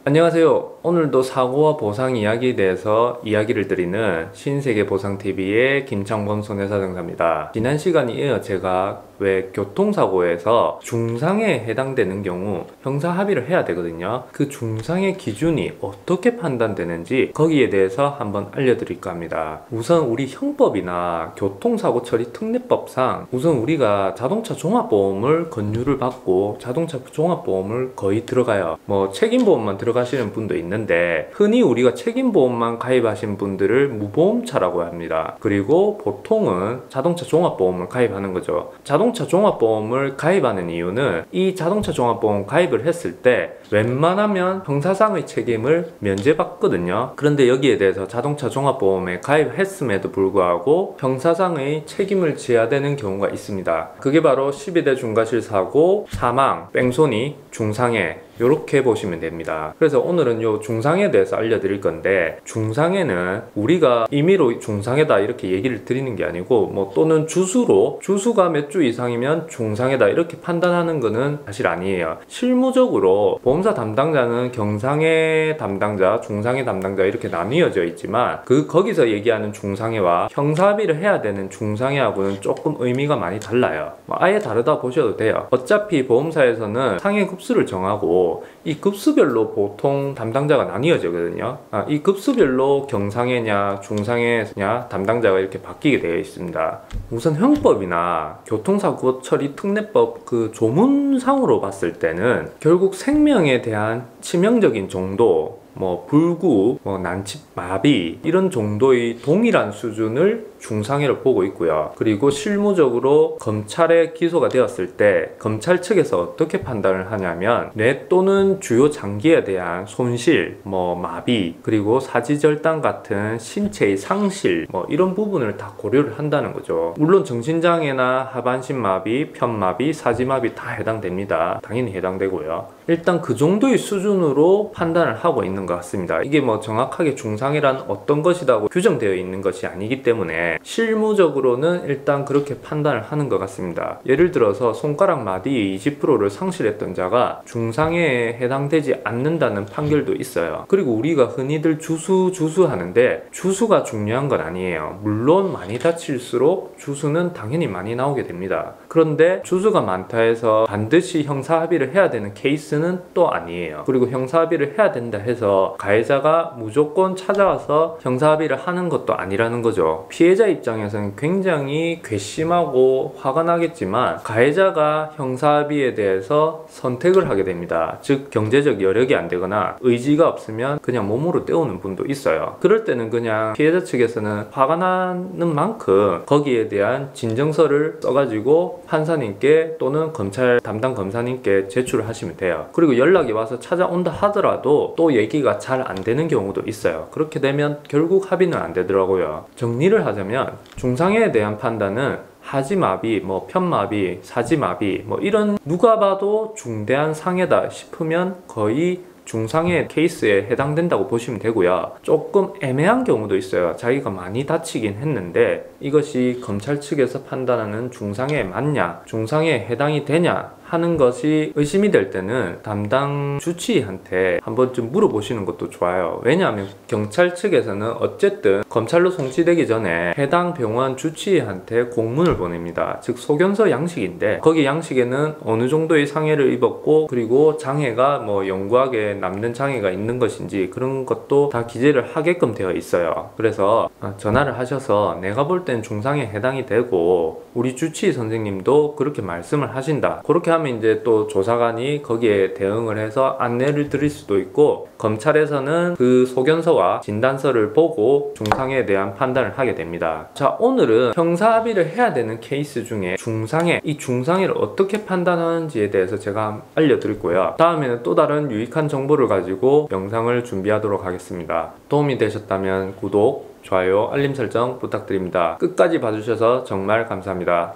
안녕하세요. 오늘도 사고와 보상 이야기에 대해서 이야기를 드리는 신세계보상TV의 김창범 손해사정사입니다. 지난 시간에 이어 제가 왜 교통사고에서 중상에 해당되는 경우 형사합의를 해야 되거든요. 그 중상의 기준이 어떻게 판단되는지 거기에 대해서 한번 알려드릴까 합니다. 우선 우리 형법이나 교통사고 처리 특례법상 우선 우리가 자동차 종합보험을 권유를 받고 자동차 종합보험을 거의 들어가요. 뭐 책임보험만 들어가시는 분도 있는데 흔히 우리가 책임보험만 가입하신 분들을 무보험차라고 합니다. 그리고 보통은 자동차 종합보험을 가입하는 거죠. 자동차 종합보험을 가입하는 이유는 이 자동차 종합보험 가입을 했을 때 웬만하면 형사상의 책임을 면제받거든요. 그런데 여기에 대해서 자동차 종합보험에 가입했음에도 불구하고 형사상의 책임을 져야 되는 경우가 있습니다. 그게 바로 12대 중과실사고, 사망, 뺑소니, 중상해 이렇게 보시면 됩니다. 그래서 오늘은 요 중상해에 대해서 알려드릴 건데, 중상해는 우리가 임의로 중상해다 이렇게 얘기를 드리는 게 아니고 뭐 또는 주수로 주수가 몇 주 이상이면 중상해다 이렇게 판단하는 거는 사실 아니에요. 실무적으로 보험사 담당자는 경상해 담당자, 중상해 담당자 이렇게 나뉘어져 있지만 거기서 얘기하는 중상해와 형사합의를 해야 되는 중상해하고는 조금 의미가 많이 달라요. 아예 다르다 보셔도 돼요. 어차피 보험사에서는 상해 급수를 정하고 이 급수별로 보통 담당자가 나뉘어지거든요. 이 급수별로 경상해냐 중상해냐 담당자가 이렇게 바뀌게 되어 있습니다. 우선 형법이나 교통사고 처리 특례법 그 조문상으로 봤을 때는 결국 생명에 대한 치명적인 정도, 뭐 불구, 뭐 난치, 마비 이런 정도의 동일한 수준을 중상해로 보고 있고요. 그리고 실무적으로 검찰에 기소가 되었을 때 검찰 측에서 어떻게 판단을 하냐면 뇌 또는 주요 장기에 대한 손실, 뭐 마비, 그리고 사지절단 같은 신체의 상실 뭐 이런 부분을 다 고려를 한다는 거죠. 물론 정신장애나 하반신 마비, 편마비, 사지마비 다 해당됩니다. 당연히 해당되고요. 일단 그 정도의 수준으로 판단을 하고 있는 것 같습니다. 이게 뭐 정확하게 중상해란 어떤 것이라고 규정되어 있는 것이 아니기 때문에 실무적으로는 일단 그렇게 판단을 하는 것 같습니다. 예를 들어서 손가락 마디의 20%를 상실했던 자가 중상해에 해당되지 않는다는 판결도 있어요. 그리고 우리가 흔히들 주수 하는데 주수가 중요한 건 아니에요. 물론 많이 다칠수록 주수는 당연히 많이 나오게 됩니다. 그런데 주수가 많다 해서 반드시 형사합의를 해야 되는 케이스는 또 아니에요. 그리고 형사합의를 해야 된다 해서 가해자가 무조건 찾아와서 형사합의를 하는 것도 아니라는 거죠. 피해자 입장에서는 굉장히 괘씸하고 화가 나겠지만 가해자가 형사합의에 대해서 선택을 하게 됩니다. 즉 경제적 여력이 안 되거나 의지가 없으면 그냥 몸으로 때우는 분도 있어요. 그럴 때는 그냥 피해자 측에서는 화가 나는 만큼 거기에 대한 진정서를 써가지고 판사님께 또는 검찰 담당 검사님께 제출을 하시면 돼요. 그리고 연락이 와서 찾아온다 하더라도 또 얘기가 잘 안 되는 경우도 있어요. 그렇게 되면 결국 합의는 안 되더라고요. 정리를 하자면 중상해에 대한 판단은 하지마비, 뭐 편마비, 사지마비 뭐 이런 누가 봐도 중대한 상해다 싶으면 거의 중상해 케이스에 해당된다고 보시면 되고요. 조금 애매한 경우도 있어요. 자기가 많이 다치긴 했는데 이것이 검찰 측에서 판단하는 중상해에 맞냐, 중상해에 해당이 되냐 하는 것이 의심이 될 때는 담당 주치의한테 한 번쯤 물어보시는 것도 좋아요. 왜냐하면 경찰 측에서는 어쨌든 검찰로 송치되기 전에 해당 병원 주치의한테 공문을 보냅니다. 즉 소견서 양식인데 거기 양식에는 어느 정도의 상해를 입었고 그리고 장애가 뭐 영구하게 남는 장애가 있는 것인지 그런 것도 다 기재를 하게끔 되어 있어요. 그래서 전화를 하셔서 내가 볼 땐 중상해에 해당이 되고 우리 주치의 선생님도 그렇게 말씀을 하신다. 그렇게 하면 이제 또 조사관이 거기에 대응을 해서 안내를 드릴 수도 있고 검찰에서는 그 소견서와 진단서를 보고 중상해에 대한 판단을 하게 됩니다. 자, 오늘은 형사합의를 해야 되는 케이스 중에 중상해, 이 중상해를 어떻게 판단하는지에 대해서 제가 알려드릴 거예요. 다음에는 또 다른 유익한 정보를 가지고 영상을 준비하도록 하겠습니다. 도움이 되셨다면 구독, 좋아요, 알림 설정 부탁드립니다. 끝까지 봐주셔서 정말 감사합니다.